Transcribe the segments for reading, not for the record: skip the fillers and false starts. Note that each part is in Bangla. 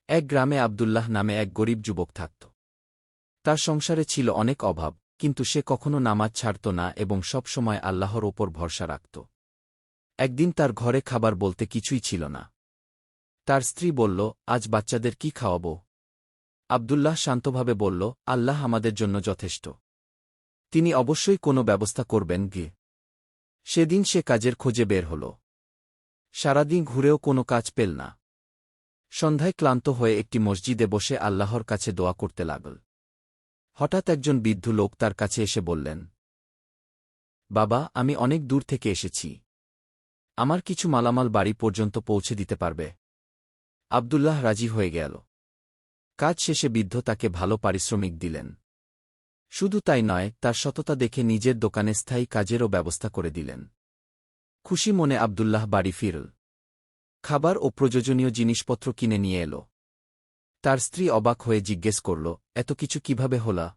এক গ্রামে আবদুল্লাহ নামে এক গরিব যুবক থাকত। তার সংসারে ছিল অনেক অভাব, কিন্তু সে কখনো নামাজ ছাড়ত না এবং সব সময় আল্লাহর ওপর ভরসা রাখত। একদিন তার ঘরে খাবার বলতে কিছুই ছিল না। তার স্ত্রী বলল, আজ বাচ্চাদের কি খাওয়াব? আবদুল্লাহ শান্তভাবে বলল, আল্লাহ আমাদের জন্য যথেষ্ট। তিনি অবশ্যই কোনো ব্যবস্থা করবেন গিয়ে। সেদিন সে কাজের খোঁজে বের হল। সারাদিন ঘুরেও কোনো কাজ পেল না। সন্ধ্যায় ক্লান্ত হয়ে একটি মসজিদে বসে আল্লাহর কাছে দোয়া করতে লাগল। হঠাৎ একজন বৃদ্ধ লোক তার কাছে এসে বললেন, বাবা, আমি অনেক দূর থেকে এসেছি। আমার কিছু মালামাল বাড়ি পর্যন্ত পৌঁছে দিতে পারবে? আবদুল্লাহ রাজি হয়ে গেল। কাজ শেষে বৃদ্ধ তাকে ভালো পারিশ্রমিক দিলেন। শুধু তাই নয়, তার সততা দেখে নিজের দোকানে স্থায়ী কাজেরও ব্যবস্থা করে দিলেন। খুশি মনে আবদুল্লাহ বাড়ি ফিরল। খাবার ও প্রয়োজনীয় জিনিসপত্র কিনে নিয়ে এল। তার স্ত্রী অবাক হয়ে জিজ্ঞেস করল, এত কিছু কিভাবে হলা?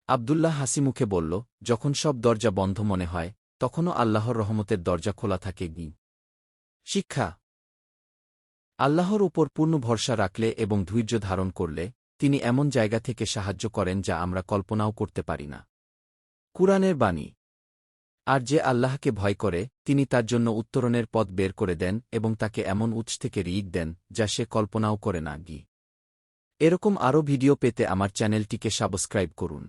আবদুল্লাহ হাসিমুখে বলল, যখন সব দরজা বন্ধ মনে হয়, তখনও আল্লাহর রহমতের দরজা খোলা থাকে। শিক্ষা: আল্লাহর উপর পূর্ণ ভরসা রাখলে এবং ধৈর্য ধারণ করলে তিনি এমন জায়গা থেকে সাহায্য করেন যা আমরা কল্পনাও করতে পারি না। কুরআনের বাণী। আর যে আল্লাহকে ভয় করে, তিনি তার জন্য উত্তরণের পথ বের করে দেন এবং তাকে এমন উৎস থেকে রিজিক দেন যা সে কল্পনাও করে না। এরকম আরও ভিডিও পেতে আমার চ্যানেলটিকে সাবস্ক্রাইব করুন।